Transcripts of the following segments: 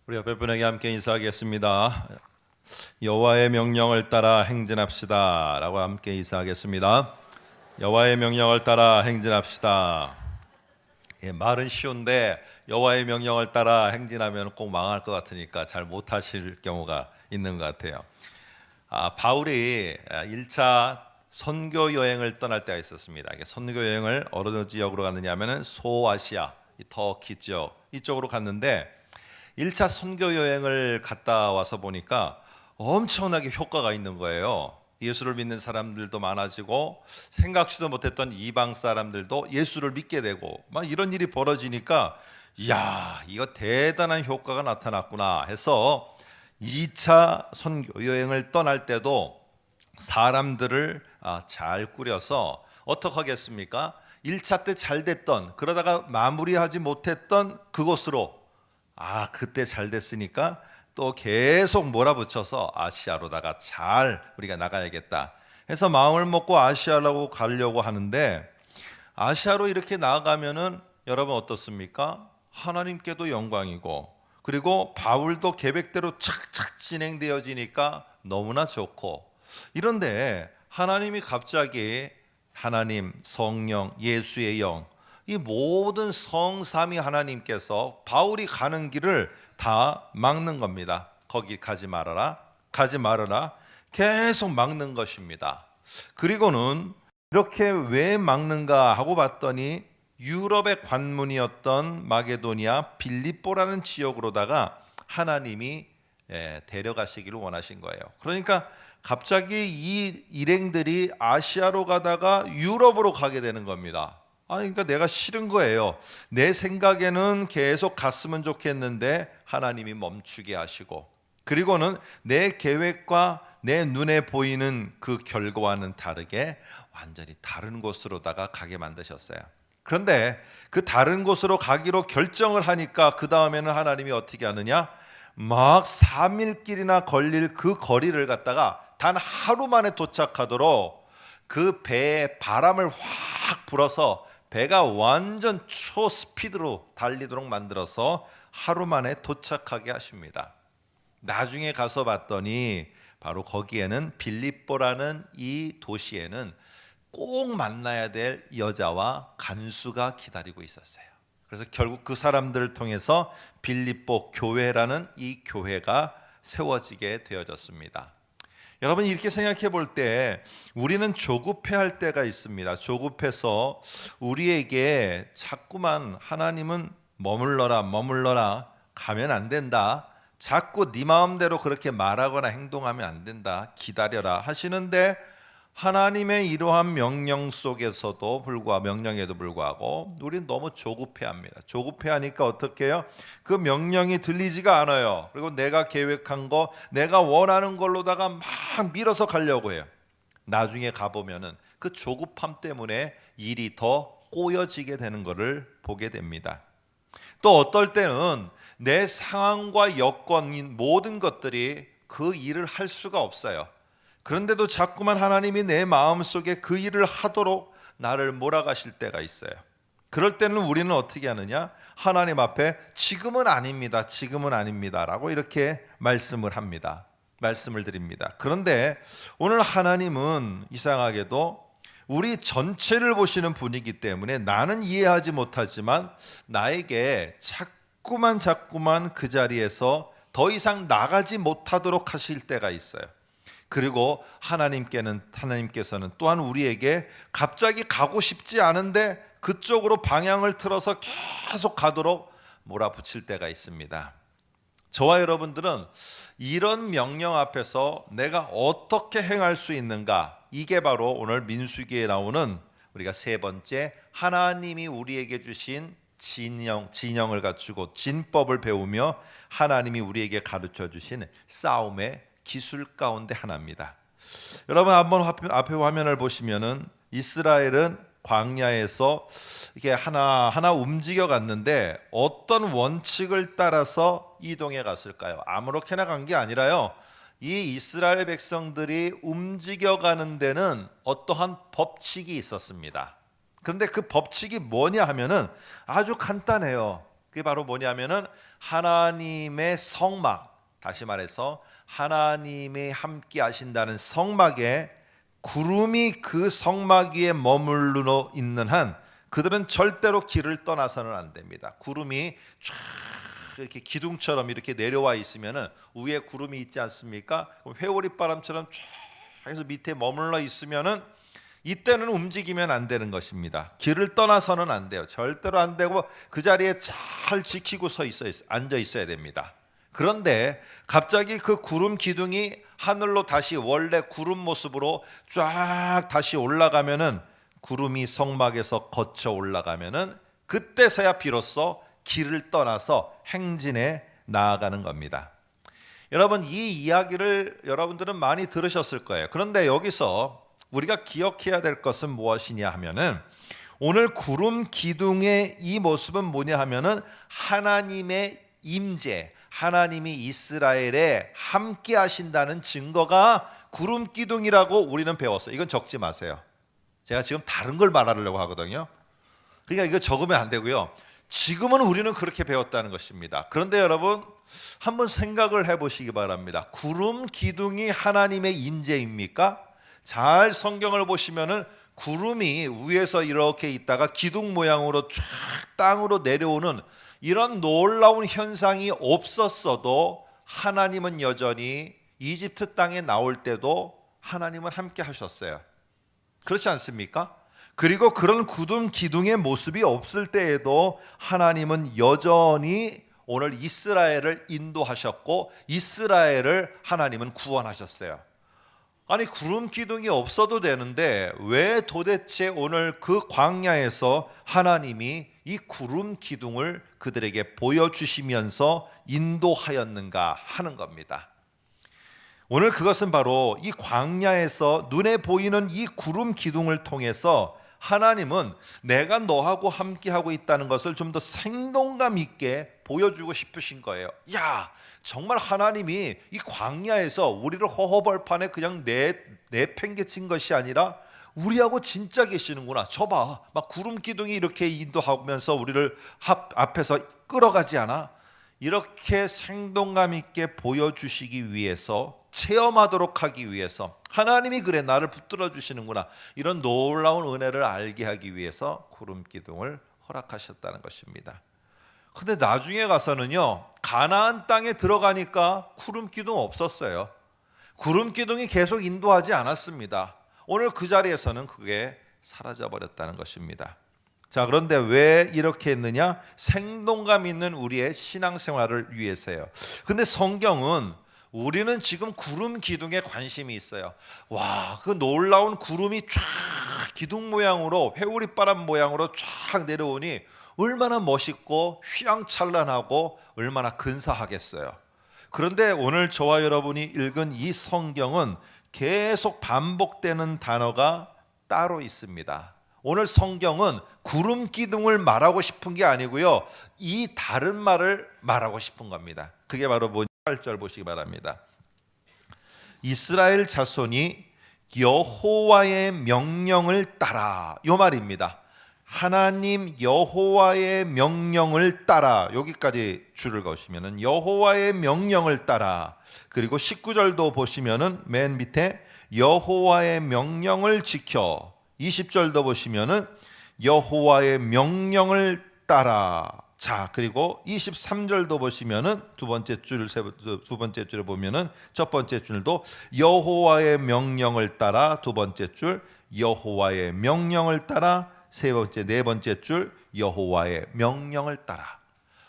우리 옆에 분에게 함께 인사하겠습니다. 여호와의 명령을 따라 행진합시다 라고 함께 인사하겠습니다. 여호와의 명령을 따라 행진합시다. 말은 쉬운데 여호와의 명령을 따라 행진하면 꼭 망할 것 같으니까 잘 못하실 경우가 있는 것 같아요. 바울이 1차 선교 여행을 떠날 때가 있었습니다. 선교 여행을 어느 지역으로 갔느냐 하면 소아시아, 터키 지역 이쪽으로 갔는데 1차 선교 여행을 갔다 와서 보니까 엄청나게 효과가 있는 거예요. 예수를 믿는 사람들도 많아지고 생각지도 못했던 이방 사람들도 예수를 믿게 되고 막 이런 일이 벌어지니까 이야, 이거 대단한 효과가 나타났구나 해서 2차 선교 여행을 떠날 때도 사람들을 잘 꾸려서 어떻게 하겠습니까? 1차 때 잘 됐던, 그러다가 마무리하지 못했던 그곳으로 그때 잘 됐으니까 또 계속 몰아붙여서 아시아로다가 잘 우리가 나가야겠다 해서 마음을 먹고 아시아로 가려고 하는데, 아시아로 이렇게 나아가면은 여러분 어떻습니까? 하나님께도 영광이고, 그리고 바울도 계획대로 착착 진행되어지니까 너무나 좋고, 이런데 하나님이 갑자기 하나님, 성령, 예수의 영, 이 모든 성삼위 하나님께서 바울이 가는 길을 다 막는 겁니다. 거기 가지 말아라, 가지 말아라, 계속 막는 것입니다. 그리고는 이렇게 왜 막는가 하고 봤더니 유럽의 관문이었던 마게도니아 빌립보라는 지역으로다가 하나님이 데려가시기를 원하신 거예요. 그러니까 갑자기 이 일행들이 아시아로 가다가 유럽으로 가게 되는 겁니다. 그러니까 내가 싫은 거예요. 내 생각에는 계속 갔으면 좋겠는데 하나님이 멈추게 하시고, 그리고는 내 계획과 내 눈에 보이는 그 결과와는 다르게 완전히 다른 곳으로다가 가게 만드셨어요. 그런데 그 다른 곳으로 가기로 결정을 하니까 그 다음에는 하나님이 어떻게 하느냐, 막 3일길이나 걸릴 그 거리를 갖다가 단 하루 만에 도착하도록 그 배에 바람을 확 불어서 배가 완전 초스피드로 달리도록 만들어서 하루 만에 도착하게 하십니다. 나중에 가서 봤더니 바로 거기에는 빌립보라는 이 도시에는 꼭 만나야 될 여자와 간수가 기다리고 있었어요. 그래서 결국 그 사람들을 통해서 빌립보 교회라는 이 교회가 세워지게 되어졌습니다. 여러분, 이렇게 생각해 볼 때 우리는 조급해할 때가 있습니다. 조급해서 우리에게 자꾸만 하나님은 머물러라 가면 안 된다, 자꾸 네 마음대로 그렇게 말하거나 행동하면 안 된다, 기다려라 하시는데, 하나님의 이러한 명령 속에서도 명령에도 불구하고 우리는 너무 조급해합니다. 조급해하니까 어떻게 해요? 그 명령이 들리지가 않아요. 그리고 내가 계획한 거, 내가 원하는 걸로다가 막 밀어서 가려고 해요. 나중에 가보면은 그 조급함 때문에 일이 더 꼬여지게 되는 것을 보게 됩니다. 또 어떨 때는 내 상황과 여건인 모든 것들이 그 일을 할 수가 없어요. 그런데도 자꾸만 하나님이 내 마음속에 그 일을 하도록 나를 몰아가실 때가 있어요. 그럴 때는 우리는 어떻게 하느냐? 하나님 앞에 지금은 아닙니다, 지금은 아닙니다 라고 이렇게 말씀을 드립니다. 그런데 오늘 하나님은 이상하게도 우리 전체를 보시는 분이기 때문에 나는 이해하지 못하지만 나에게 자꾸만 그 자리에서 더 이상 나가지 못하도록 하실 때가 있어요. 그리고 하나님께서는 또한 우리에게 갑자기 가고 싶지 않은데 그쪽으로 방향을 틀어서 계속 가도록 몰아붙일 때가 있습니다. 저와 여러분들은 이런 명령 앞에서 내가 어떻게 행할 수 있는가, 이게 바로 오늘 민수기에 나오는 우리가 세 번째, 하나님이 우리에게 주신 진영을 갖추고 진법을 배우며 하나님이 우리에게 가르쳐 주신 싸움의 기술 가운데 하나입니다. 여러분, 한번 앞에 화면을 보시면은 이스라엘은 광야에서 이렇게 하나 움직여 갔는데 어떤 원칙을 따라서 이동해 갔을까요? 아무렇게나 간 게 아니라요, 이 이스라엘 백성들이 움직여 가는 데는 어떠한 법칙이 있었습니다. 그런데 그 법칙이 뭐냐 하면은 아주 간단해요. 그게 바로 뭐냐면은 하나님의 성막, 다시 말해서 하나님이 함께 하신다는 성막에 구름이 그 성막 위에 머물러 있는 한 그들은 절대로 길을 떠나서는 안 됩니다. 구름이 쫙 이렇게 기둥처럼 이렇게 내려와 있으면은 위에 구름이 있지 않습니까? 그럼 회오리 바람처럼 쫙 해서 밑에 머물러 있으면은 이때는 움직이면 안 되는 것입니다. 길을 떠나서는 안 돼요. 절대로 안 되고 그 자리에 잘 지키고 앉아 있어야 됩니다. 그런데 갑자기 그 구름 기둥이 하늘로 다시 원래 구름 모습으로 쫙 다시 올라가면은, 구름이 성막에서 거쳐 올라가면은 그때서야 비로소 길을 떠나서 행진에 나아가는 겁니다. 여러분, 이 이야기를 여러분들은 많이 들으셨을 거예요. 그런데 여기서 우리가 기억해야 될 것은 무엇이냐 하면은, 오늘 구름 기둥의 이 모습은 뭐냐 하면은 하나님의 임재, 하나님이 이스라엘에 함께 하신다는 증거가 구름 기둥이라고 우리는 배웠어요. 이건 적지 마세요. 제가 지금 다른 걸 말하려고 하거든요. 그러니까 이거 적으면 안 되고요. 지금은 우리는 그렇게 배웠다는 것입니다. 그런데 여러분, 한번 생각을 해보시기 바랍니다. 구름 기둥이 하나님의 임재입니까? 잘 성경을 보시면은 구름이 위에서 이렇게 있다가 기둥 모양으로 쫙 땅으로 내려오는 이런 놀라운 현상이 없었어도 하나님은 여전히 이집트 땅에 나올 때도 하나님은 함께 하셨어요. 그렇지 않습니까? 그리고 그런 구름 기둥의 모습이 없을 때에도 하나님은 여전히 오늘 이스라엘을 인도하셨고 이스라엘을 하나님은 구원하셨어요. 아니, 구름 기둥이 없어도 되는데 왜 도대체 오늘 그 광야에서 하나님이 이 구름 기둥을 그들에게 보여주시면서 인도하였는가 하는 겁니다. 오늘 그것은 바로 이 광야에서 눈에 보이는 이 구름 기둥을 통해서 하나님은 내가 너하고 함께하고 있다는 것을 좀 더 생동감 있게 보여주고 싶으신 거예요. 야, 정말 하나님이 이 광야에서 우리를 허허벌판에 그냥 내팽개친 것이 아니라 우리하고 진짜 계시는구나. 저봐, 막 구름 기둥이 이렇게 인도하면서 우리를 앞에서 끌어가지 않아? 이렇게 생동감 있게 보여주시기 위해서, 체험하도록 하기 위해서 하나님이 그래 나를 붙들어 주시는구나, 이런 놀라운 은혜를 알게 하기 위해서 구름 기둥을 허락하셨다는 것입니다. 근데 나중에 가서는요, 가나안 땅에 들어가니까 구름 기둥 없었어요. 구름 기둥이 계속 인도하지 않았습니다. 오늘 그 자리에서는 그게 사라져 버렸다는 것입니다. 자, 그런데 왜 이렇게 했느냐? 생동감 있는 우리의 신앙생활을 위해서예요. 근데 성경은, 우리는 지금 구름 기둥에 관심이 있어요. 와, 그 놀라운 구름이 쫙 기둥 모양으로, 회오리바람 모양으로 쫙 내려오니 얼마나 멋있고 휘황찬란하고 얼마나 근사하겠어요. 그런데 오늘 저와 여러분이 읽은 이 성경은 계속 반복되는 단어가 따로 있습니다. 오늘 성경은 구름 기둥을 말하고 싶은 게 아니고요, 이 다른 말을 말하고 싶은 겁니다. 그게 바로 8절 보시기 바랍니다. 이스라엘 자손이 여호와의 명령을 따라, 이 말입니다. 하나님 여호와의 명령을 따라, 여기까지 줄을 그으시면은 여호와의 명령을 따라, 그리고 19절도 보시면은 맨 밑에 여호와의 명령을 지켜, 20절도 보시면은 여호와의 명령을 따라. 자, 그리고 23절도 보시면은 두 번째 줄을 보면은 첫 번째 줄도 여호와의 명령을 따라, 두 번째 줄 여호와의 명령을 따라, 네 번째 줄 여호와의 명령을 따라.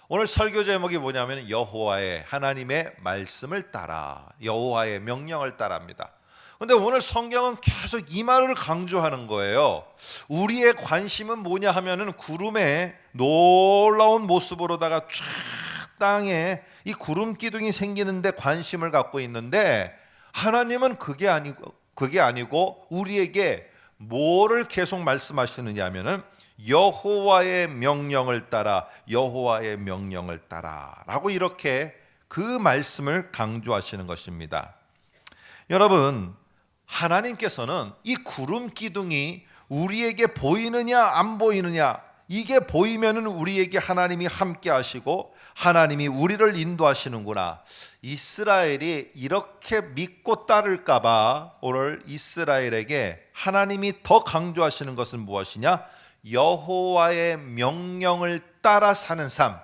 오늘 설교 제목이 뭐냐면 여호와의, 하나님의 말씀을 따라, 여호와의 명령을 따라입니다. 그런데 오늘 성경은 계속 이 말을 강조하는 거예요. 우리의 관심은 뭐냐 하면은 구름의 놀라운 모습으로다가 쫙 땅에 이 구름 기둥이 생기는데 관심을 갖고 있는데, 하나님은 그게 아니고 우리에게 뭐를 계속 말씀하시느냐 하면은 여호와의 명령을 따라, 여호와의 명령을 따라라고 이렇게 그 말씀을 강조하시는 것입니다. 여러분, 하나님께서는 이 구름 기둥이 우리에게 보이느냐 안 보이느냐, 이게 보이면은 우리에게 하나님이 함께 하시고, 하나님이 우리를 인도하시는구나. 이스라엘이 이렇게 믿고 따를까봐 오늘 이스라엘에게 하나님이 더 강조하시는 것은 무엇이냐? 여호와의 명령을 따라 사는 삶,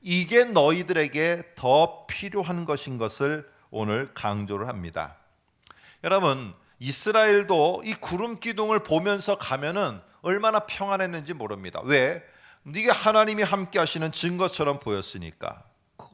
이게 너희들에게 더 필요한 것인 것을 오늘 강조를 합니다. 여러분, 이스라엘도 이 구름 기둥을 보면서 가면은 얼마나 평안했는지 모릅니다. 왜? 이게 하나님이 함께 하시는 증거처럼 보였으니까.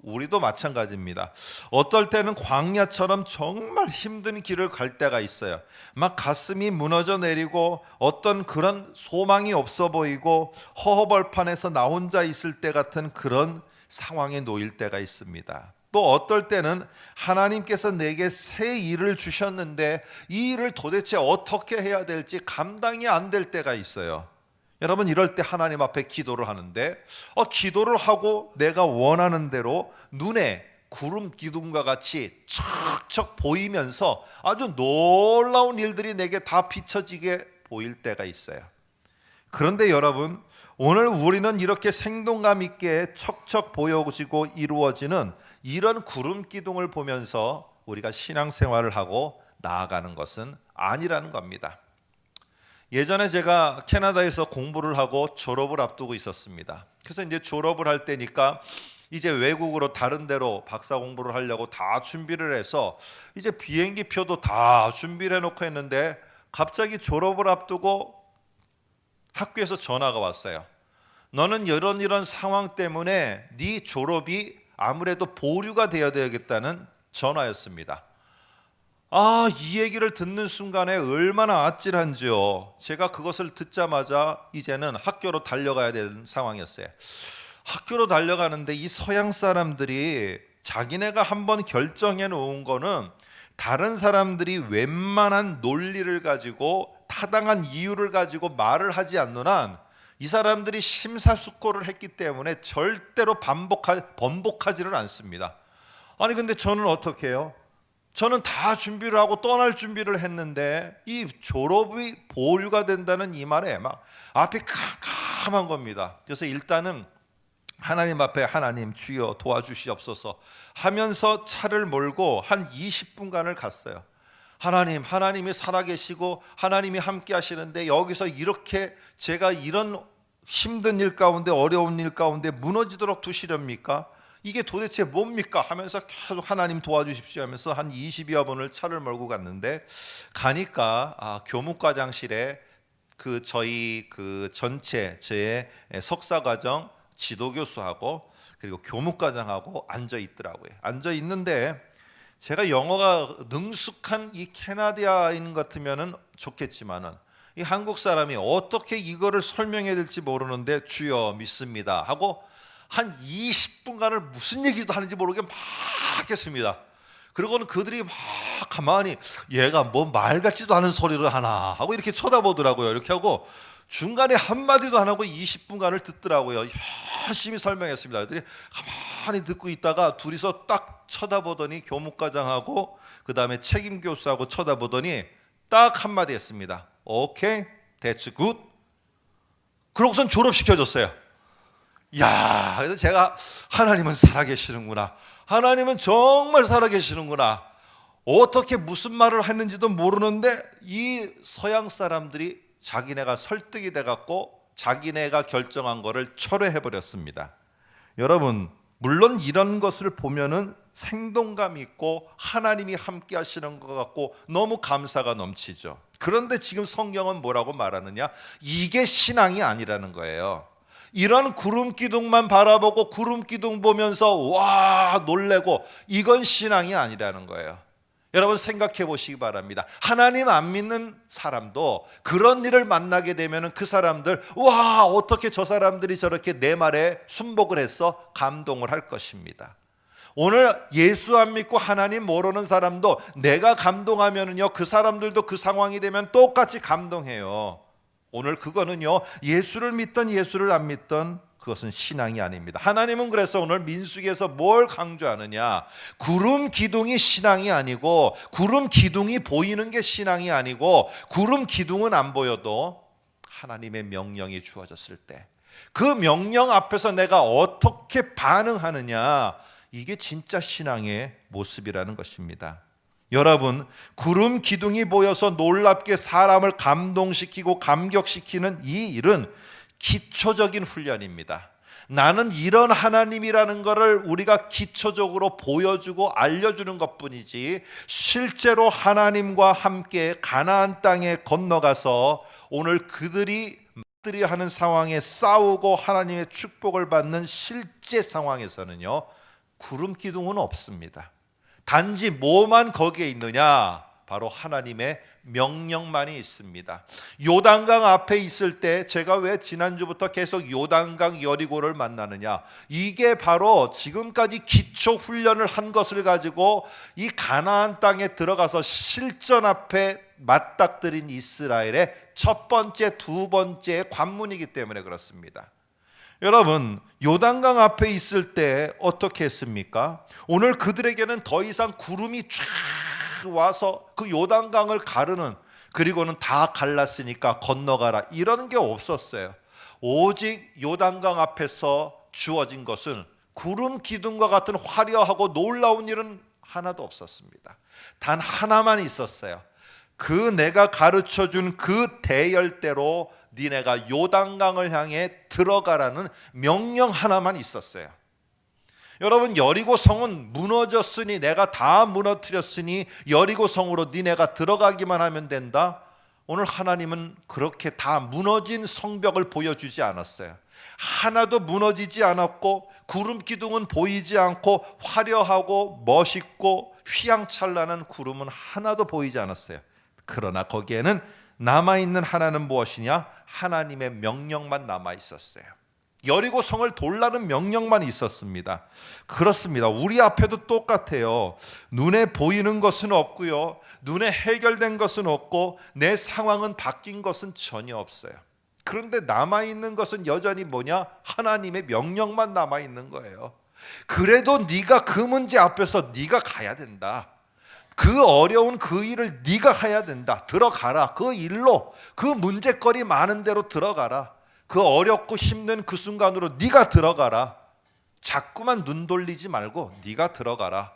우리도 마찬가지입니다. 어떨 때는 광야처럼 정말 힘든 길을 갈 때가 있어요. 막 가슴이 무너져 내리고 어떤 그런 소망이 없어 보이고 허허벌판에서 나 혼자 있을 때 같은 그런 상황에 놓일 때가 있습니다. 또 어떨 때는 하나님께서 내게 새 일을 주셨는데 이 일을 도대체 어떻게 해야 될지 감당이 안 될 때가 있어요. 여러분, 이럴 때 하나님 앞에 기도를 하는데 기도를 하고 내가 원하는 대로 눈에 구름 기둥과 같이 척척 보이면서 아주 놀라운 일들이 내게 다 비춰지게 보일 때가 있어요. 그런데 여러분, 오늘 우리는 이렇게 생동감 있게 척척 보여지고 이루어지는 이런 구름 기둥을 보면서 우리가 신앙생활을 하고 나아가는 것은 아니라는 겁니다. 예전에 제가 캐나다에서 공부를 하고 졸업을 앞두고 있었습니다. 그래서 이제 졸업을 할 때니까 이제 외국으로 다른 데로 박사 공부를 하려고 다 준비를 해서 이제 비행기 표도 다 준비를 해놓고 했는데 갑자기 졸업을 앞두고 학교에서 전화가 왔어요. 너는 이런 상황 때문에 네 졸업이 아무래도 보류가 되어야 되겠다는 전화였습니다. 이 얘기를 듣는 순간에 얼마나 아찔한지요. 제가 그것을 듣자마자 이제는 학교로 달려가야 되는 상황이었어요. 학교로 달려가는데 이 서양 사람들이 자기네가 한번 결정해 놓은 거는 다른 사람들이 웬만한 논리를 가지고 타당한 이유를 가지고 말을 하지 않는 한 이 사람들이 심사숙고를 했기 때문에 절대로 번복하지를 않습니다. 아니 근데 저는 어떻게 해요? 저는 다 준비를 하고 떠날 준비를 했는데 이 졸업이 보류가 된다는 이 말에 막 앞이 캄캄한 겁니다. 그래서 일단은 하나님 앞에 하나님 주여 도와주시옵소서 하면서 차를 몰고 한 20분간을 갔어요. 하나님이 살아계시고 하나님이 함께 하시는데 여기서 이렇게 제가 이런 힘든 일 가운데 어려운 일 가운데 무너지도록 두시렵니까? 이게 도대체 뭡니까? 하면서 계속 하나님 도와주십시오 하면서 한 20여 분을 차를 몰고 갔는데 가니까 교무과장실에 저희 전체 제 석사과정 지도교수하고 그리고 교무과장하고 앉아 있더라고요. 앉아 있는데 제가 영어가 능숙한 이 캐나다인 같으면은 좋겠지만은 이 한국 사람이 어떻게 이거를 설명해야 될지 모르는데 주여 믿습니다 하고 한 20분간을 무슨 얘기도 하는지 모르게 막 했습니다. 그리고는 그들이 막 가만히 얘가 뭐 말 같지도 않은 소리를 하나 하고 이렇게 쳐다보더라고요. 이렇게 하고 중간에 한마디도 안 하고 20분간을 듣더라고요. 열심히 설명했습니다. 그들이 가만히 듣고 있다가 둘이서 딱 쳐다보더니 교무과장하고 그 다음에 책임교수하고 쳐다보더니 딱 한마디 했습니다. 오케이, that's good. 그러고선 졸업시켜줬어요. 야, 그래서 제가 하나님은 살아계시는구나. 하나님은 정말 살아계시는구나. 어떻게 무슨 말을 했는지도 모르는데 이 서양 사람들이 자기네가 설득이 돼갖고 자기네가 결정한 거를 철회해버렸습니다. 여러분, 물론 이런 것을 보면은 생동감 있고 하나님이 함께 하시는 것 같고 너무 감사가 넘치죠. 그런데 지금 성경은 뭐라고 말하느냐? 이게 신앙이 아니라는 거예요. 이런 구름 기둥만 바라보고 구름 기둥 보면서 와 놀래고 이건 신앙이 아니라는 거예요. 여러분 생각해 보시기 바랍니다. 하나님 안 믿는 사람도 그런 일을 만나게 되면 그 사람들 와 어떻게 저 사람들이 저렇게 내 말에 순복을 해서 감동을 할 것입니다. 오늘 예수 안 믿고 하나님 모르는 사람도 내가 감동하면은요 그 사람들도 그 상황이 되면 똑같이 감동해요. 오늘 그거는요 예수를 믿던 예수를 안 믿던 그것은 신앙이 아닙니다. 하나님은 그래서 오늘 민수기에서 뭘 강조하느냐? 구름 기둥이 신앙이 아니고 구름 기둥이 보이는 게 신앙이 아니고 구름 기둥은 안 보여도 하나님의 명령이 주어졌을 때 그 명령 앞에서 내가 어떻게 반응하느냐, 이게 진짜 신앙의 모습이라는 것입니다. 여러분, 구름 기둥이 보여서 놀랍게 사람을 감동시키고 감격시키는 이 일은 기초적인 훈련입니다. 나는 이런 하나님이라는 것을 우리가 기초적으로 보여주고 알려주는 것뿐이지, 실제로 하나님과 함께 가나안 땅에 건너가서 오늘 그들이 하는 상황에 싸우고 하나님의 축복을 받는 실제 상황에서는요, 구름 기둥은 없습니다. 단지 뭐만 거기에 있느냐? 바로 하나님의 명령만이 있습니다. 요단강 앞에 있을 때 제가 왜 지난주부터 계속 요단강 여리고를 만나느냐, 이게 바로 지금까지 기초 훈련을 한 것을 가지고 이 가나안 땅에 들어가서 실전 앞에 맞닥뜨린 이스라엘의 첫 번째, 두 번째 관문이기 때문에 그렇습니다. 여러분, 요단강 앞에 있을 때 어떻게 했습니까? 오늘 그들에게는 더 이상 구름이 쫙 와서 그 요단강을 가르는, 그리고는 다 갈랐으니까 건너가라, 이러는 게 없었어요. 오직 요단강 앞에서 주어진 것은 구름 기둥과 같은 화려하고 놀라운 일은 하나도 없었습니다. 단 하나만 있었어요. 그 내가 가르쳐준 그 대열대로 니네가 요단강을 향해 들어가라는 명령 하나만 있었어요. 여러분, 여리고 성은 무너졌으니, 내가 다 무너뜨렸으니 여리고 성으로 니네가 들어가기만 하면 된다. 오늘 하나님은 그렇게 다 무너진 성벽을 보여주지 않았어요. 하나도 무너지지 않았고, 구름 기둥은 보이지 않고, 화려하고 멋있고 휘황찬란한 구름은 하나도 보이지 않았어요. 그러나 거기에는 남아있는 하나는 무엇이냐? 하나님의 명령만 남아 있었어요. 여리고 성을 돌라는 명령만 있었습니다. 그렇습니다. 우리 앞에도 똑같아요. 눈에 보이는 것은 없고요, 눈에 해결된 것은 없고, 내 상황은 바뀐 것은 전혀 없어요. 그런데 남아있는 것은 여전히 뭐냐? 하나님의 명령만 남아있는 거예요. 그래도 네가 그 문제 앞에서 네가 가야 된다. 그 어려운 그 일을 네가 해야 된다. 들어가라. 그 일로, 그 문제거리 많은 데로 들어가라. 그 어렵고 힘든 그 순간으로 네가 들어가라. 자꾸만 눈 돌리지 말고 네가 들어가라.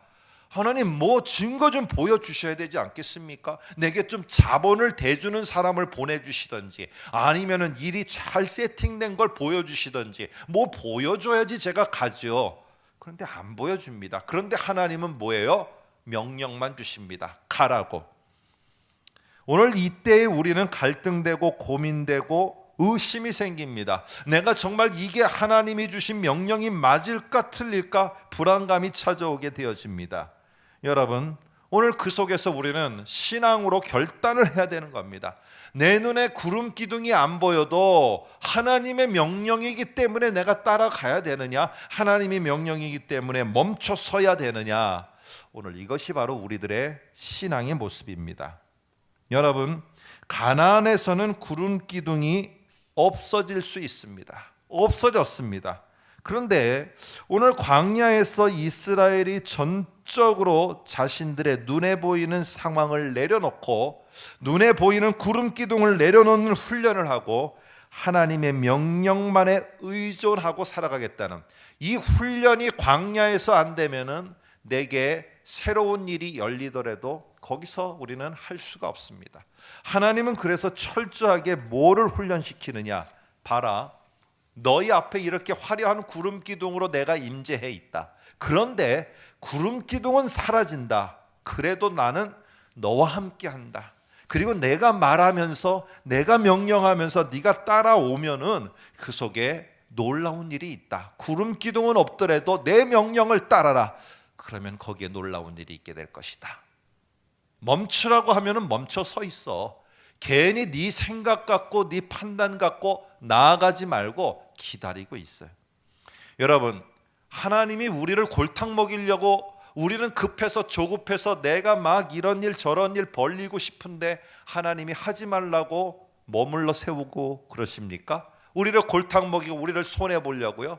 하나님, 뭐 증거 좀 보여주셔야 되지 않겠습니까? 내게 좀 자본을 대주는 사람을 보내주시든지, 아니면은 일이 잘 세팅된 걸 보여주시든지, 뭐 보여줘야지 제가 가죠. 그런데 안 보여줍니다. 그런데 하나님은 뭐예요? 명령만 주십니다. 가라고. 오늘 이때에 우리는 갈등되고 고민되고 의심이 생깁니다. 내가 정말 이게 하나님이 주신 명령이 맞을까 틀릴까 불안감이 찾아오게 되어집니다. 여러분, 오늘 그 속에서 우리는 신앙으로 결단을 해야 되는 겁니다. 내 눈에 구름 기둥이 안 보여도 하나님의 명령이기 때문에 내가 따라가야 되느냐, 하나님의 명령이기 때문에 멈춰 서야 되느냐, 오늘 이것이 바로 우리들의 신앙의 모습입니다. 여러분, 가나안에서는 구름 기둥이 없어질 수 있습니다. 없어졌습니다. 그런데 오늘 광야에서 이스라엘이 전적으로 자신들의 눈에 보이는 상황을 내려놓고, 눈에 보이는 구름 기둥을 내려놓는 훈련을 하고 하나님의 명령만에 의존하고 살아가겠다는 이 훈련이 광야에서 안 되면은 내게 새로운 일이 열리더라도 거기서 우리는 할 수가 없습니다. 하나님은 그래서 철저하게 뭐를 훈련시키느냐? 봐라, 너희 앞에 이렇게 화려한 구름 기둥으로 내가 임재해 있다. 그런데 구름 기둥은 사라진다. 그래도 나는 너와 함께 한다. 그리고 내가 말하면서, 내가 명령하면서 네가 따라오면은 그 속에 놀라운 일이 있다. 구름 기둥은 없더라도 내 명령을 따라라. 그러면 거기에 놀라운 일이 있게 될 것이다. 멈추라고 하면은 멈춰 서 있어. 괜히 네 생각 갖고 네 판단 갖고 나아가지 말고 기다리고 있어요. 여러분, 하나님이 우리를 골탕 먹이려고, 우리는 급해서 조급해서 내가 막 이런 일 저런 일 벌리고 싶은데 하나님이 하지 말라고 머물러 세우고 그러십니까? 우리를 골탕 먹이고 우리를 손해 보려고요?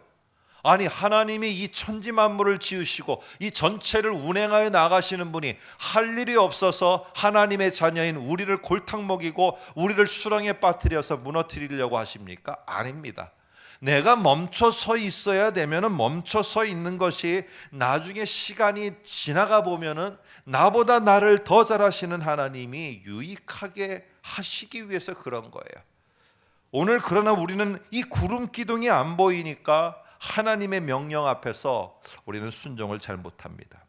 아니, 하나님이 이 천지 만물을 지으시고 이 전체를 운행하여 나가시는 분이 할 일이 없어서 하나님의 자녀인 우리를 골탕 먹이고 우리를 수렁에 빠뜨려서 무너뜨리려고 하십니까? 아닙니다. 내가 멈춰 서 있어야 되면은 멈춰 서 있는 것이 나중에 시간이 지나가 보면은 나보다 나를 더 잘하시는 하나님이 유익하게 하시기 위해서 그런 거예요. 오늘 그러나 우리는 이 구름 기둥이 안 보이니까 하나님의 명령 앞에서 우리는 순종을 잘 못합니다.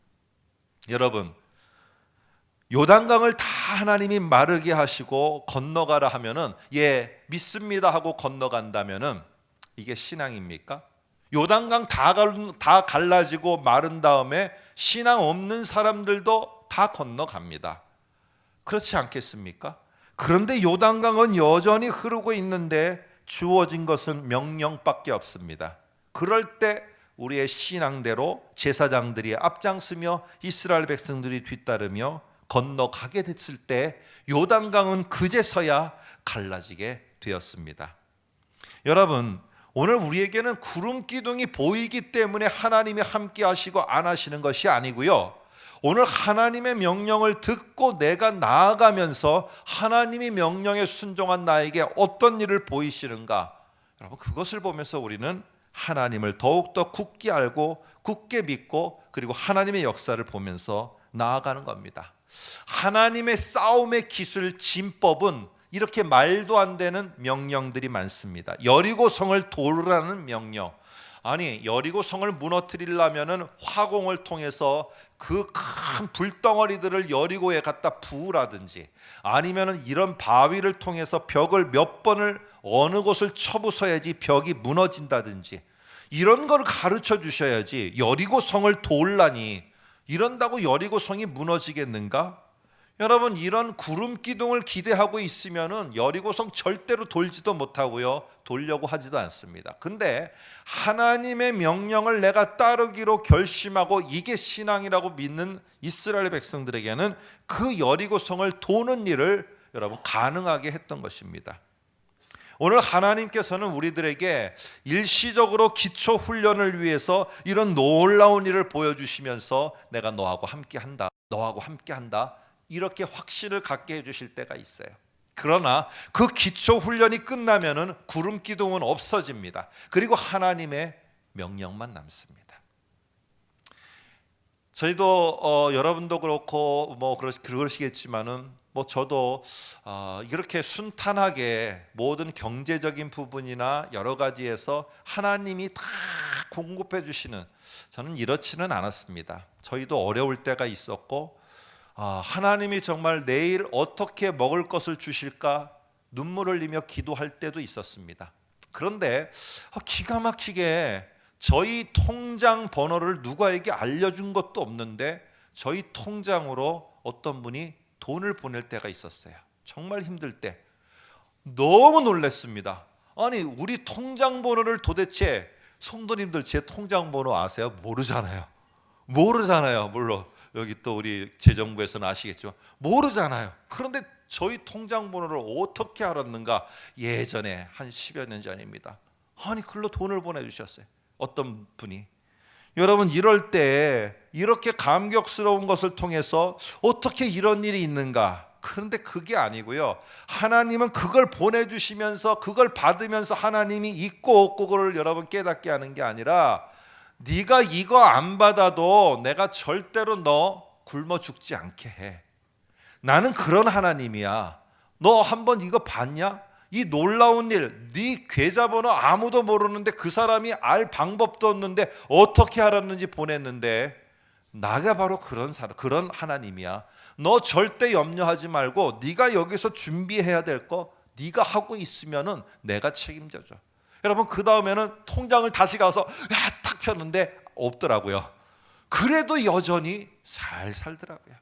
여러분, 요단강을 다 하나님이 마르게 하시고 건너가라 하면은 예, 믿습니다 하고 건너간다면은 이게 신앙입니까? 요단강 다 갈라지고 마른 다음에 신앙 없는 사람들도 다 건너갑니다. 그렇지 않겠습니까? 그런데 요단강은 여전히 흐르고 있는데 주어진 것은 명령밖에 없습니다. 그럴 때 우리의 신앙대로 제사장들이 앞장서며 이스라엘 백성들이 뒤따르며 건너가게 됐을 때 요단강은 그제서야 갈라지게 되었습니다. 여러분, 오늘 우리에게는 구름 기둥이 보이기 때문에 하나님이 함께 하시고 안 하시는 것이 아니고요, 오늘 하나님의 명령을 듣고 내가 나아가면서 하나님이 명령에 순종한 나에게 어떤 일을 보이시는가, 여러분 그것을 보면서 우리는 하나님을 더욱더 굳게 알고 굳게 믿고 그리고 하나님의 역사를 보면서 나아가는 겁니다. 하나님의 싸움의 기술 진법은 이렇게 말도 안 되는 명령들이 많습니다. 여리고성을 도르라는 명령. 아니, 여리고성을 무너뜨리려면은 화공을 통해서 그 큰 불덩어리들을 여리고에 갖다 부으라든지, 아니면은 이런 바위를 통해서 벽을 몇 번을 어느 곳을 쳐부숴야지 벽이 무너진다든지, 이런 걸 가르쳐 주셔야지. 여리고성을 돌라니 이런다고 여리고성이 무너지겠는가? 여러분, 이런 구름 기둥을 기대하고 있으면은 여리고성 절대로 돌지도 못하고요, 돌려고 하지도 않습니다. 근데 하나님의 명령을 내가 따르기로 결심하고 이게 신앙이라고 믿는 이스라엘 백성들에게는 그 여리고성을 도는 일을 여러분 가능하게 했던 것입니다. 오늘 하나님께서는 우리들에게 일시적으로 기초 훈련을 위해서 이런 놀라운 일을 보여주시면서 내가 너하고 함께한다, 너하고 함께한다, 이렇게 확신을 갖게 해주실 때가 있어요. 그러나 그 기초 훈련이 끝나면은 구름 기둥은 없어집니다. 그리고 하나님의 명령만 남습니다. 저희도 여러분도 그렇고 그러시겠지만은 저도 이렇게 순탄하게 모든 경제적인 부분이나 여러 가지에서 하나님이 다 공급해 주시는, 저는 이렇지는 않았습니다. 저희도 어려울 때가 있었고, 하나님이 정말 내일 어떻게 먹을 것을 주실까 눈물을 흘리며 기도할 때도 있었습니다. 그런데 기가 막히게 저희 통장 번호를 누구에게 알려준 것도 없는데 저희 통장으로 어떤 분이 돈을 보낼 때가 있었어요. 정말 힘들 때 너무 놀랐습니다. 아니, 우리 통장 번호를 도대체, 성도님들 제 통장 번호 아세요? 모르잖아요. 물론 여기 또 우리 재정부에서는 아시겠죠. 모르잖아요. 그런데 저희 통장 번호를 어떻게 알았는가? 예전에 한 10여 년 전입니다. 아니, 글로 돈을 보내주셨어요, 어떤 분이. 여러분, 이럴 때 이렇게 감격스러운 것을 통해서 어떻게 이런 일이 있는가? 그런데 그게 아니고요, 하나님은 그걸 보내주시면서 그걸 받으면서 하나님이 있고 없고를 여러분 깨닫게 하는 게 아니라, 네가 이거 안 받아도 내가 절대로 너 굶어 죽지 않게 해. 나는 그런 하나님이야. 너 한번 이거 봤냐? 이 놀라운 일, 네 계좌번호 아무도 모르는데 그 사람이 알 방법도 없는데 어떻게 알았는지 보냈는데, 나가 바로 그런 하나님이야. 너 절대 염려하지 말고 네가 여기서 준비해야 될 거 네가 하고 있으면은 내가 책임져줘. 여러분, 그 다음에는 통장을 다시 가서 탁 폈는데 없더라고요. 그래도 여전히 잘 살더라고요.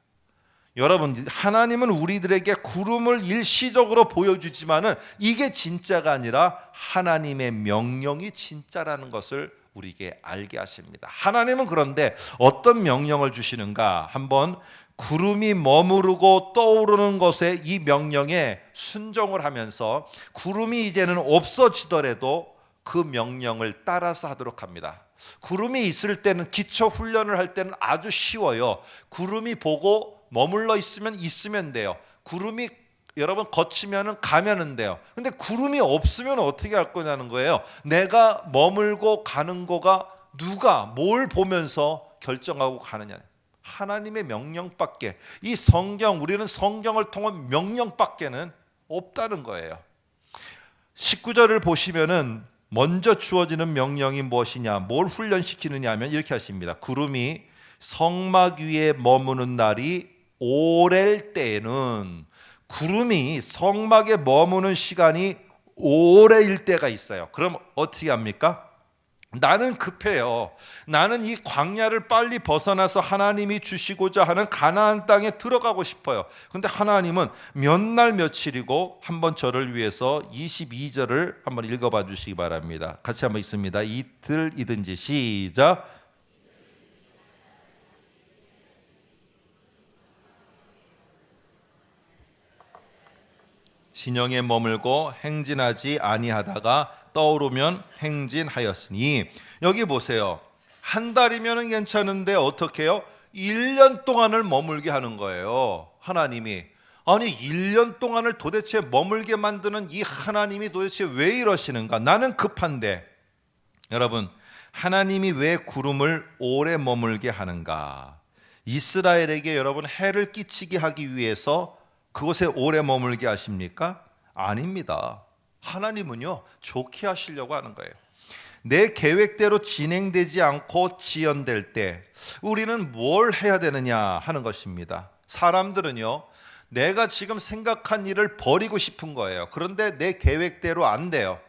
여러분, 하나님은 우리들에게 구름을 일시적으로 보여주지만은 이게 진짜가 아니라 하나님의 명령이 진짜라는 것을 우리에게 알게 하십니다. 하나님은 그런데 어떤 명령을 주시는가? 한번 구름이 머무르고 떠오르는 것에 이 명령에 순종을 하면서 구름이 이제는 없어지더라도 그 명령을 따라서 하도록 합니다. 구름이 있을 때는, 기초 훈련을 할 때는 아주 쉬워요. 구름이 보고 머물러 있으면 돼요. 구름이 여러분 거치면은 가면은 돼요. 근데 구름이 없으면 어떻게 할 거냐는 거예요. 내가 머물고 가는 거가 누가 뭘 보면서 결정하고 가느냐. 하나님의 명령밖에, 이 성경, 우리는 성경을 통한 명령밖에는 없다는 거예요. 19절을 보시면은 먼저 주어지는 명령이 무엇이냐, 뭘 훈련시키느냐 하면 이렇게 하십니다. 구름이 성막 위에 머무는 날이 오랠 때에는, 구름이 성막에 머무는 시간이 오래일 때가 있어요. 그럼 어떻게 합니까? 나는 급해요. 나는 이 광야를 빨리 벗어나서 하나님이 주시고자 하는 가나안 땅에 들어가고 싶어요. 근데 하나님은 몇 날 며칠이고, 한번 저를 위해서 22절을 한번 읽어봐 주시기 바랍니다. 같이 한번 읽습니다. 이틀이든지. 시작. 진영에 머물고 행진하지 아니하다가 떠오르면 행진하였으니. 여기 보세요. 한 달이면 괜찮은데 어떻게 해요? 1년 동안을 머물게 하는 거예요. 하나님이. 아니 1년 동안을 도대체 머물게 만드는 이 하나님이 도대체 왜 이러시는가? 나는 급한데. 여러분, 하나님이 왜 구름을 오래 머물게 하는가? 이스라엘에게 여러분 해를 끼치게 하기 위해서 그곳에 오래 머물게 하십니까? 아닙니다. 하나님은요, 좋게 하시려고 하는 거예요. 내 계획대로 진행되지 않고 지연될 때 우리는 뭘 해야 되느냐 하는 것입니다. 사람들은요, 내가 지금 생각한 일을 버리고 싶은 거예요. 그런데 내 계획대로 안 돼요.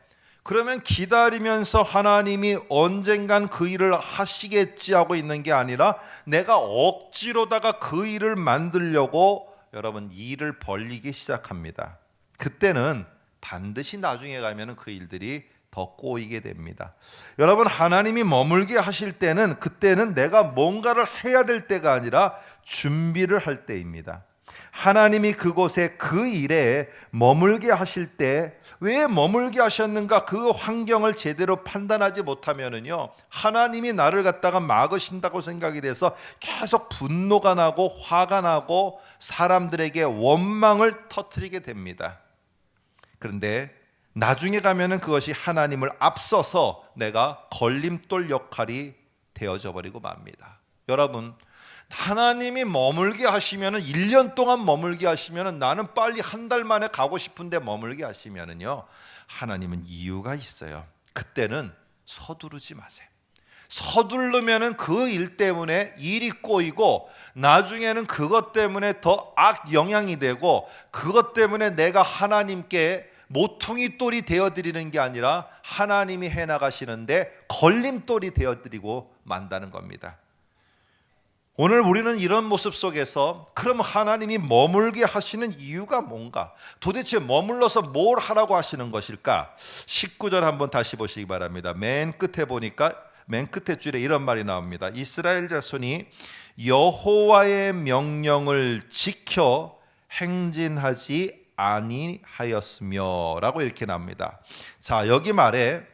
그러면 기다리면서 하나님이 언젠간 그 일을 하시겠지 하고 있는 게 아니라, 내가 억지로다가 그 일을 만들려고 여러분 일을 벌리기 시작합니다. 그때는 반드시 나중에 가면 그 일들이 더 꼬이게 됩니다. 여러분, 하나님이 머물게 하실 때는, 그때는 내가 뭔가를 해야 될 때가 아니라 준비를 할 때입니다. 하나님이 그곳에 그 일에 머물게 하실 때 왜 머물게 하셨는가, 그 환경을 제대로 판단하지 못하면은요, 하나님이 나를 갖다가 막으신다고 생각이 돼서 계속 분노가 나고 화가 나고 사람들에게 원망을 터뜨리게 됩니다. 그런데 나중에 가면은 그것이 하나님을 앞서서 내가 걸림돌 역할이 되어져 버리고 맙니다. 여러분, 하나님이 머물게 하시면은, 1년 동안 머물게 하시면은, 나는 빨리 한 달 만에 가고 싶은데 머물게 하시면은요, 하나님은 이유가 있어요. 그때는 서두르지 마세요. 서두르면은 그 일 때문에 일이 꼬이고, 나중에는 그것 때문에 더 악 영향이 되고, 그것 때문에 내가 하나님께 모퉁이 돌이 되어드리는 게 아니라 하나님이 해나가시는데 걸림돌이 되어드리고 만다는 겁니다. 오늘 우리는 이런 모습 속에서, 그럼 하나님이 머물게 하시는 이유가 뭔가? 도대체 머물러서 뭘 하라고 하시는 것일까? 19절 한번 다시 보시기 바랍니다. 맨 끝에 보니까, 맨 끝에 줄에 이런 말이 나옵니다. 이스라엘 자손이 여호와의 명령을 지켜 행진하지 아니하였으며 라고 이렇게 나옵니다. 자, 여기 말에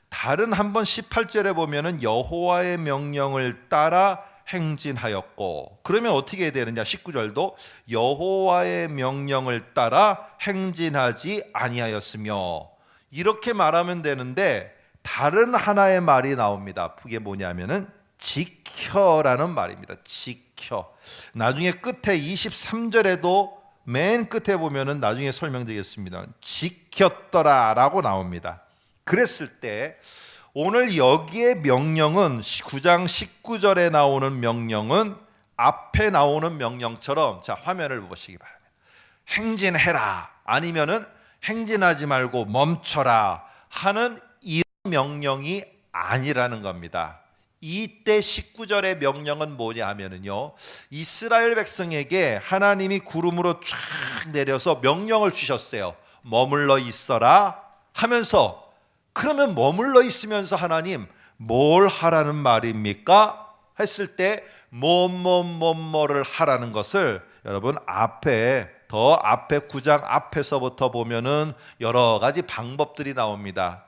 다른 한번 18절에 보면은 여호와의 명령을 따라 행진하였고, 그러면 어떻게 해야 되느냐? 19절도 여호와의 명령을 따라 행진하지 아니하였으며, 이렇게 말하면 되는데 다른 하나의 말이 나옵니다. 그게 뭐냐면은 지켜라는 말입니다. 지켜. 나중에 끝에 23절에도 맨 끝에 보면은 나중에 설명드리겠습니다. 지켰더라 라고 나옵니다. 그랬을 때 오늘 여기에 명령은 9장 19절에 나오는 명령은 앞에 나오는 명령처럼, 자, 화면을 보시기 바랍니다. 행진해라, 아니면은 행진하지 말고 멈춰라 하는 이런 명령이 아니라는 겁니다. 이때 19절의 명령은 뭐냐 하면은요, 이스라엘 백성에게 하나님이 구름으로 쫙 내려서 명령을 주셨어요. 머물러 있어라 하면서, 그러면 머물러 있으면서 하나님 뭘 하라는 말입니까? 했을 때 뭐를 하라는 것을 여러분 더 앞에 9장 앞에서부터 보면은 여러 가지 방법들이 나옵니다.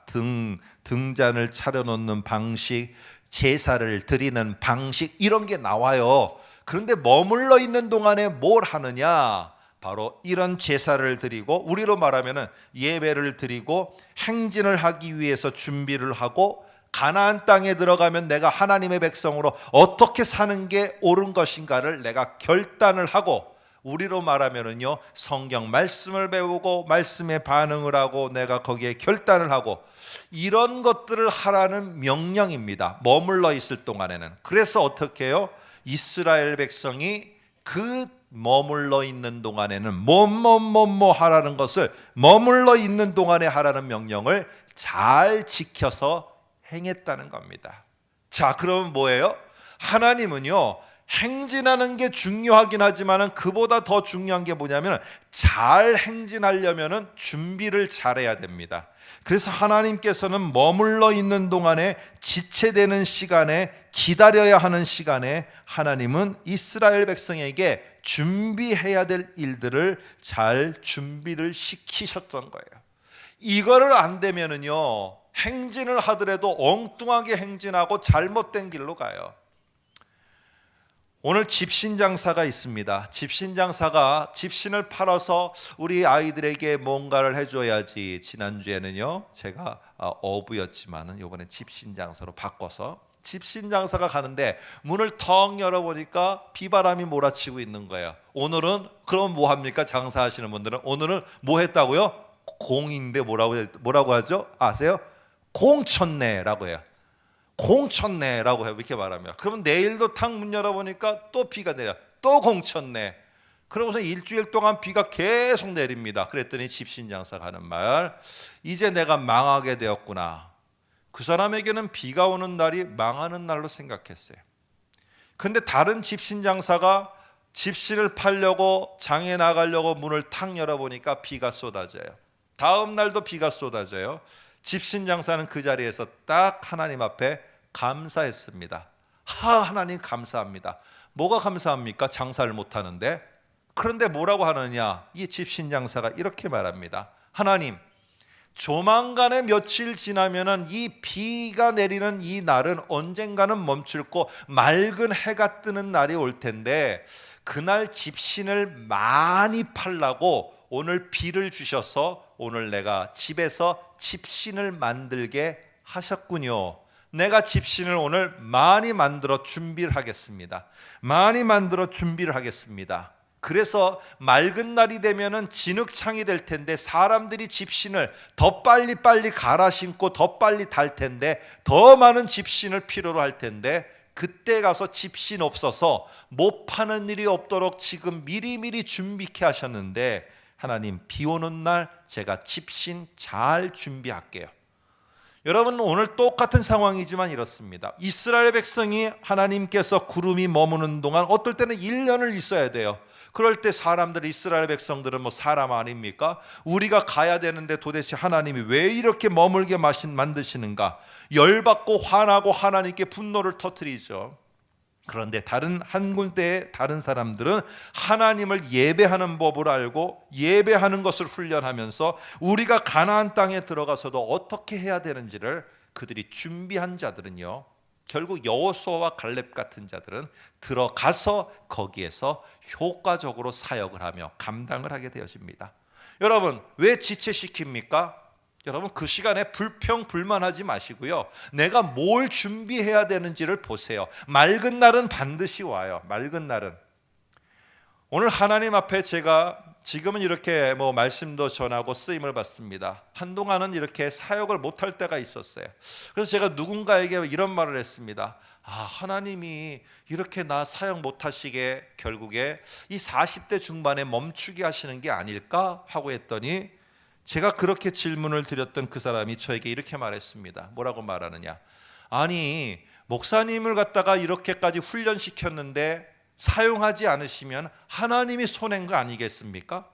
등잔을 차려놓는 방식, 제사를 드리는 방식, 이런 게 나와요. 그런데 머물러 있는 동안에 뭘 하느냐? 바로 이런 제사를 드리고, 우리로 말하면 예배를 드리고 행진을 하기 위해서 준비를 하고, 가나안 땅에 들어가면 내가 하나님의 백성으로 어떻게 사는 게 옳은 것인가를 내가 결단을 하고, 우리로 말하면은요, 성경 말씀을 배우고 말씀에 반응을 하고 내가 거기에 결단을 하고, 이런 것들을 하라는 명령입니다. 머물러 있을 동안에는. 그래서 어떻게 해요? 이스라엘 백성이 그 머물러 있는 동안에는 뭐 하라는 것을 머물러 있는 동안에 하라는 명령을 잘 지켜서 행했다는 겁니다. 자, 그러면 뭐예요? 하나님은요, 행진하는 게 중요하긴 하지만 그보다 더 중요한 게 뭐냐면, 잘 행진하려면 준비를 잘해야 됩니다. 그래서 하나님께서는 머물러 있는 동안에, 지체되는 시간에, 기다려야 하는 시간에 하나님은 이스라엘 백성에게 준비해야 될 일들을 잘 준비를 시키셨던 거예요. 이거를 안 되면은요, 행진을 하더라도 엉뚱하게 행진하고 잘못된 길로 가요. 오늘 집신장사가 있습니다. 집신장사가 집신을 팔아서 우리 아이들에게 뭔가를 해줘야지. 지난주에는요, 제가 어부였지만은 이번에 집신장사로 바꿔서 집신장사가 가는데 문을 턱 열어보니까 비바람이 몰아치고 있는 거예요. 오늘은 그럼 뭐 합니까? 장사하시는 분들은 오늘은 뭐 했다고요? 공인데 뭐라고 하죠? 아세요? 공쳤네라고 해요. 공쳤네라고 해요. 이렇게 말하면. 그러면 내일도 탁 문 열어보니까 또 비가 내려. 또 공쳤네. 그러고서 일주일 동안 비가 계속 내립니다. 그랬더니 집신장사가 하는 말, 이제 내가 망하게 되었구나. 그 사람에게는 비가 오는 날이 망하는 날로 생각했어요. 그런데 다른 집신장사가 집신을 팔려고 장에 나가려고 문을 탁 열어보니까 비가 쏟아져요. 다음 날도 비가 쏟아져요. 집신장사는 그 자리에서 딱 하나님 앞에 감사했습니다. 하나님 감사합니다. 뭐가 감사합니까? 장사를 못하는데. 그런데 뭐라고 하느냐? 이 집신장사가 이렇게 말합니다. 하나님, 조만간에 며칠 지나면은 이 비가 내리는 이 날은 언젠가는 멈출 거, 맑은 해가 뜨는 날이 올 텐데, 그날 집신을 많이 팔라고 오늘 비를 주셔서 오늘 내가 집에서 집신을 만들게 하셨군요. 내가 집신을 오늘 많이 만들어 준비를 하겠습니다. 많이 만들어 준비를 하겠습니다. 그래서 맑은 날이 되면은 진흙창이 될 텐데, 사람들이 집신을 더 빨리 갈아 신고 더 빨리 달 텐데, 더 많은 집신을 필요로 할 텐데, 그때 가서 집신 없어서 못 파는 일이 없도록 지금 미리미리 준비케 하셨는데, 하나님, 비 오는 날 제가 집신 잘 준비할게요. 여러분, 오늘 똑같은 상황이지만 이렇습니다. 이스라엘 백성이 하나님께서 구름이 머무는 동안 어떨 때는 1년을 있어야 돼요. 그럴 때 사람들, 이스라엘 백성들은 뭐 사람 아닙니까? 우리가 가야 되는데 도대체 하나님이 왜 이렇게 머물게 만드시는가? 열받고 화나고 하나님께 분노를 터뜨리죠. 그런데 한 군데의 다른 사람들은 하나님을 예배하는 법을 알고 예배하는 것을 훈련하면서 우리가 가나안 땅에 들어가서도 어떻게 해야 되는지를 그들이 준비한 자들은요, 결국 여호수아와 갈렙 같은 자들은 들어가서 거기에서 효과적으로 사역을 하며 감당을 하게 되어집니다. 여러분, 왜 지체시킵니까? 여러분, 그 시간에 불평불만하지 마시고요, 내가 뭘 준비해야 되는지를 보세요. 맑은 날은 반드시 와요. 맑은 날은. 오늘 하나님 앞에 제가 지금은 이렇게 말씀도 전하고 쓰임을 받습니다. 한동안은 이렇게 사역을 못할 때가 있었어요. 그래서 제가 누군가에게 이런 말을 했습니다. 하나님이 이렇게 나 사역 못하시게 결국에 이 40대 중반에 멈추게 하시는 게 아닐까 하고 했더니, 제가 그렇게 질문을 드렸던 그 사람이 저에게 이렇게 말했습니다. 뭐라고 말하느냐? 아니, 목사님을 갖다가 이렇게까지 훈련시켰는데 사용하지 않으시면 하나님이 손해인 거 아니겠습니까?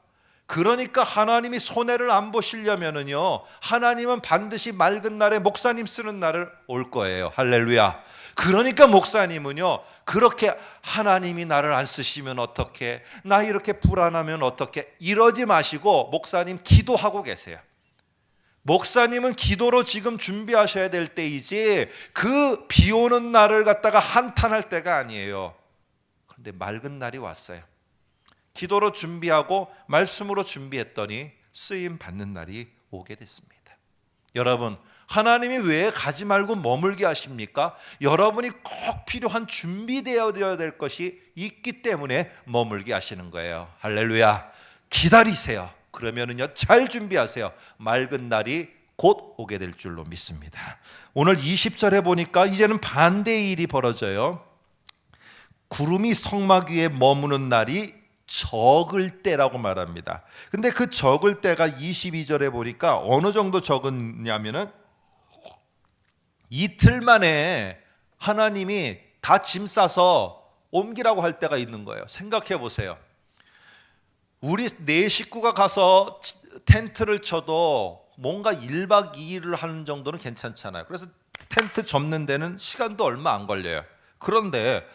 그러니까 하나님이 손해를 안 보시려면은요, 하나님은 반드시 맑은 날에 목사님 쓰는 날을 올 거예요. 할렐루야. 그러니까 목사님은요, 그렇게 하나님이 나를 안 쓰시면 어떻게, 나 이렇게 불안하면 어떻게, 이러지 마시고 목사님 기도하고 계세요. 목사님은 기도로 지금 준비하셔야 될 때이지 그 비 오는 날을 갖다가 한탄할 때가 아니에요. 그런데 맑은 날이 왔어요. 기도로 준비하고 말씀으로 준비했더니 쓰임 받는 날이 오게 됐습니다. 여러분, 하나님이 왜 가지 말고 머물게 하십니까? 여러분이 꼭 필요한 준비되어야 될 것이 있기 때문에 머물게 하시는 거예요. 할렐루야. 기다리세요. 그러면은요, 잘 준비하세요. 맑은 날이 곧 오게 될 줄로 믿습니다. 오늘 20절에 보니까 이제는 반대의 일이 벌어져요. 구름이 성막 위에 머무는 날이 적을 때라고 말합니다. 근데 그 적을 때가 22절에 보니까 어느 정도 적었냐면은 이틀 만에 하나님이 다 짐 싸서 옮기라고 할 때가 있는 거예요. 생각해 보세요. 우리 네 식구가 가서 텐트를 쳐도 뭔가 1박 2일을 하는 정도는 괜찮잖아요. 그래서 텐트 접는 데는 시간도 얼마 안 걸려요. 그런데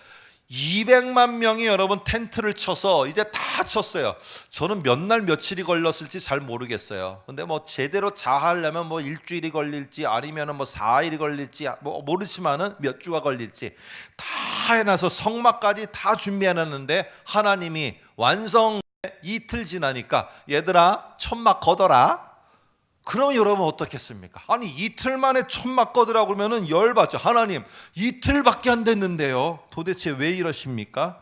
200만 명이 여러분 텐트를 쳐서 이제 다 쳤어요. 저는 몇 날 며칠이 걸렸을지 잘 모르겠어요. 근데 뭐 제대로 자하려면 뭐 일주일이 걸릴지 아니면 뭐 4일이 걸릴지 뭐 모르지만은 몇 주가 걸릴지 다 해놔서 성막까지 다 준비해놨는데 하나님이 완성 이틀 지나니까 얘들아 천막 걷어라. 그럼 여러분 어떻겠습니까? 아니 이틀 만에 천막 걷으라고 그러면은 열받죠. 하나님 이틀밖에 안 됐는데요. 도대체 왜 이러십니까?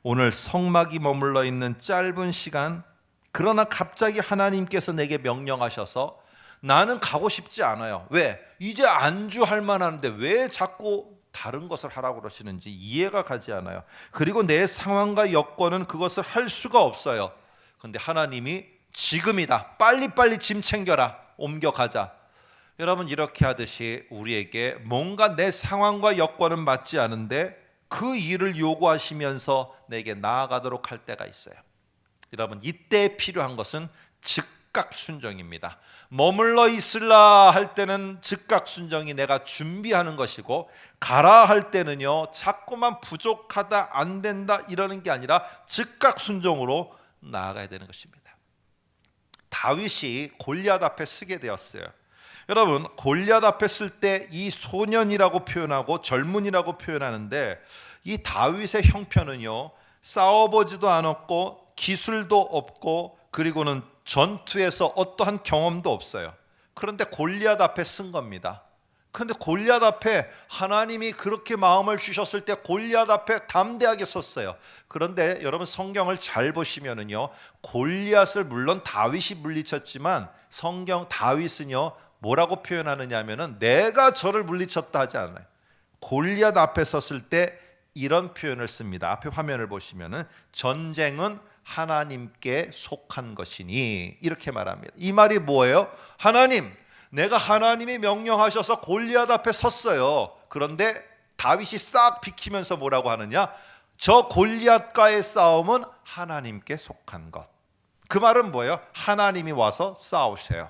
오늘 성막이 머물러 있는 짧은 시간, 그러나 갑자기 하나님께서 내게 명령하셔서 나는 가고 싶지 않아요. 왜? 이제 안주할 만한데 왜 자꾸 다른 것을 하라고 그러시는지 이해가 가지 않아요. 그리고 내 상황과 여건은 그것을 할 수가 없어요. 근데 하나님이 지금이다. 빨리빨리 짐 챙겨라. 옮겨가자. 여러분 이렇게 하듯이 우리에게 뭔가 내 상황과 여건은 맞지 않은데 그 일을 요구하시면서 내게 나아가도록 할 때가 있어요. 여러분 이때 필요한 것은 즉각 순종입니다. 머물러 있으라 할 때는 즉각 순종이 내가 준비하는 것이고 가라 할 때는요 자꾸만 부족하다 안 된다 이러는 게 아니라 즉각 순종으로 나아가야 되는 것입니다. 다윗이 골리앗 앞에 서게 되었어요. 여러분 골리앗 앞에 쓸 때 이 소년이라고 표현하고 젊은이라고 표현하는데 이 다윗의 형편은요 싸워보지도 않았고 기술도 없고 그리고는 전투에서 어떠한 경험도 없어요. 그런데 골리앗 앞에 쓴 겁니다. 그런데 골리앗 앞에 하나님이 그렇게 마음을 주셨을 때 골리앗 앞에 담대하게 섰어요. 그런데 여러분 성경을 잘 보시면은요 골리앗을 물론 다윗이 물리쳤지만 성경 다윗은요 뭐라고 표현하느냐 하면은 내가 저를 물리쳤다 하지 않아요. 골리앗 앞에 섰을 때 이런 표현을 씁니다. 앞에 화면을 보시면은 전쟁은 하나님께 속한 것이니 이렇게 말합니다. 이 말이 뭐예요? 하나님, 내가 하나님이 명령하셔서 골리앗 앞에 섰어요. 그런데 다윗이 싹 비키면서 뭐라고 하느냐? 저 골리앗과의 싸움은 하나님께 속한 것. 그 말은 뭐예요? 하나님이 와서 싸우세요.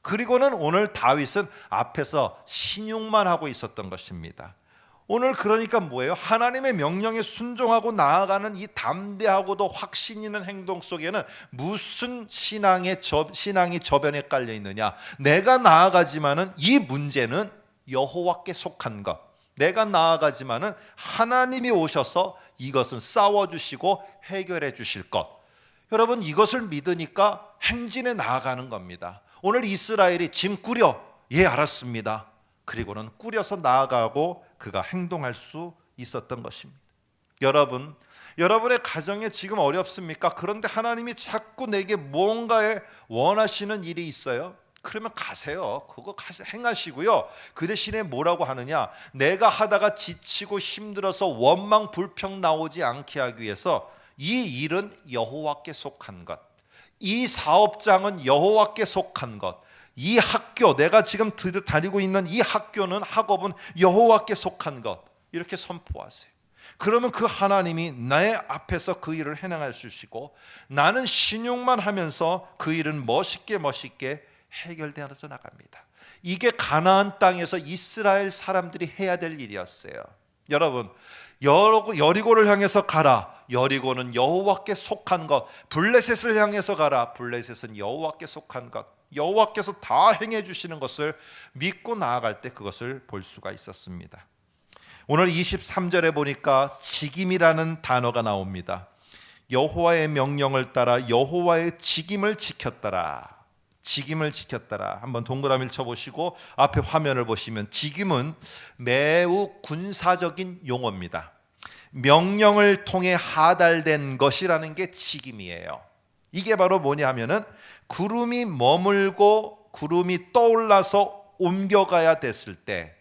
그리고는 오늘 다윗은 앞에서 신용만 하고 있었던 것입니다. 오늘 그러니까 뭐예요? 하나님의 명령에 순종하고 나아가는 이 담대하고도 확신 있는 행동 속에는 무슨 신앙이 저변에 깔려 있느냐? 내가 나아가지만은 이 문제는 여호와께 속한 것. 내가 나아가지만은 하나님이 오셔서 이것은 싸워주시고 해결해 주실 것. 여러분 이것을 믿으니까 행진에 나아가는 겁니다. 오늘 이스라엘이 짐 꾸려. 예, 알았습니다. 그리고는 꾸려서 나아가고 그가 행동할 수 있었던 것입니다. 여러분, 여러분의 가정에 지금 어렵습니까? 그런데 하나님이 자꾸 내게 뭔가에 원하시는 일이 있어요. 그러면 가세요. 그거 가서 행하시고요. 그 대신에 뭐라고 하느냐? 내가 하다가 지치고 힘들어서 원망 불평 나오지 않게 하기 위해서 이 일은 여호와께 속한 것, 이 사업장은 여호와께 속한 것, 이 학교, 내가 지금 다니고 있는 이 학교는 학업은 여호와께 속한 것, 이렇게 선포하세요. 그러면 그 하나님이 나의 앞에서 그 일을 해나갈 수 있고 나는 신용만 하면서 그 일은 멋있게 해결되어 나갑니다. 이게 가나안 땅에서 이스라엘 사람들이 해야 될 일이었어요. 여러분, 여리고를 향해서 가라. 여리고는 여호와께 속한 것. 블레셋을 향해서 가라. 블레셋은 여호와께 속한 것. 여호와께서 다 행해 주시는 것을 믿고 나아갈 때 그것을 볼 수가 있었습니다. 오늘 23절에 보니까 직임이라는 단어가 나옵니다. 여호와의 명령을 따라 여호와의 직임을 지켰더라. 직임을 지켰더라. 한번 동그라미를 쳐보시고 앞에 화면을 보시면 직임은 매우 군사적인 용어입니다. 명령을 통해 하달된 것이라는 게 직임이에요. 이게 바로 뭐냐 하면은 구름이 머물고 구름이 떠올라서 옮겨가야 됐을 때,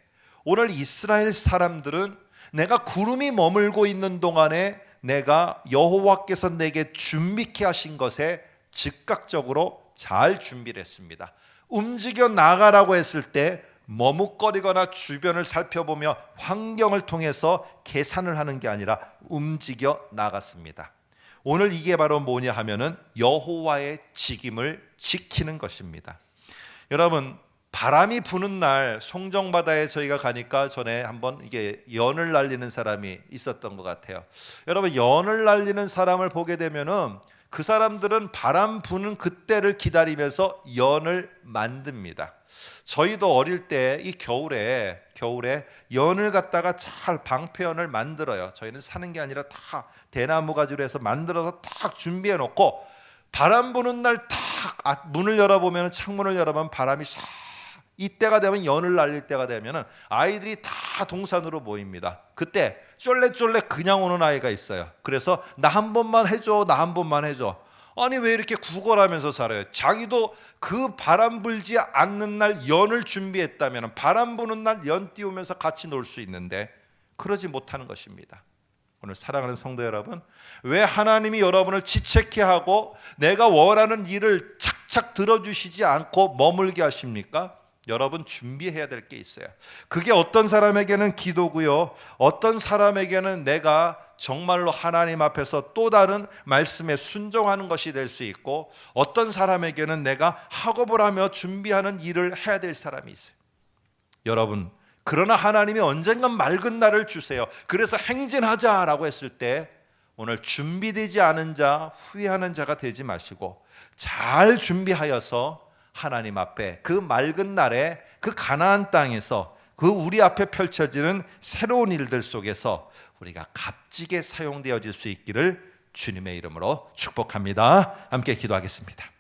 오늘 이스라엘 사람들은 내가 구름이 머물고 있는 동안에 내가 여호와께서 내게 준비케 하신 것에 즉각적으로 잘 준비를 했습니다. 움직여 나가라고 했을 때 머뭇거리거나 주변을 살펴보며 환경을 통해서 계산을 하는 게 아니라 움직여 나갔습니다. 오늘 이게 바로 뭐냐 하면은 여호와의 직임을 지키는 것입니다. 여러분, 바람이 부는 날 송정바다에 저희가 가니까 전에 한번 이게 연을 날리는 사람이 있었던 것 같아요. 여러분, 연을 날리는 사람을 보게 되면은 그 사람들은 바람 부는 그때를 기다리면서 연을 만듭니다. 저희도 어릴 때 이 겨울에 연을 갖다가 잘 방패연을 만들어요. 저희는 사는 게 아니라 다 대나무 가지로 해서 만들어서 딱 준비해 놓고 바람 부는 날 딱 문을 열어보면, 창문을 열어보면 바람이 싹, 이때가 되면 연을 날릴 때가 되면 아이들이 다 동산으로 모입니다. 그때 쫄래쫄래 그냥 오는 아이가 있어요. 그래서 나 한 번만 해줘, 나 한 번만 해줘. 아니 왜 이렇게 구걸하면서 살아요? 자기도 그 바람 불지 않는 날 연을 준비했다면 바람 부는 날 연 띄우면서 같이 놀 수 있는데 그러지 못하는 것입니다. 오늘 사랑하는 성도 여러분, 왜 하나님이 여러분을 지체케 하고 내가 원하는 일을 착착 들어주시지 않고 머물게 하십니까? 여러분, 준비해야 될 게 있어요. 그게 어떤 사람에게는 기도고요, 어떤 사람에게는 내가 정말로 하나님 앞에서 또 다른 말씀에 순종하는 것이 될 수 있고, 어떤 사람에게는 내가 학업을 하며 준비하는 일을 해야 될 사람이 있어요. 여러분, 그러나 하나님이 언젠간 맑은 날을 주세요. 그래서 행진하자라고 했을 때 오늘 준비되지 않은 자, 후회하는 자가 되지 마시고 잘 준비하여서 하나님 앞에 그 맑은 날에 그 가나안 땅에서 그 우리 앞에 펼쳐지는 새로운 일들 속에서 우리가 값지게 사용되어질 수 있기를 주님의 이름으로 축복합니다. 함께 기도하겠습니다.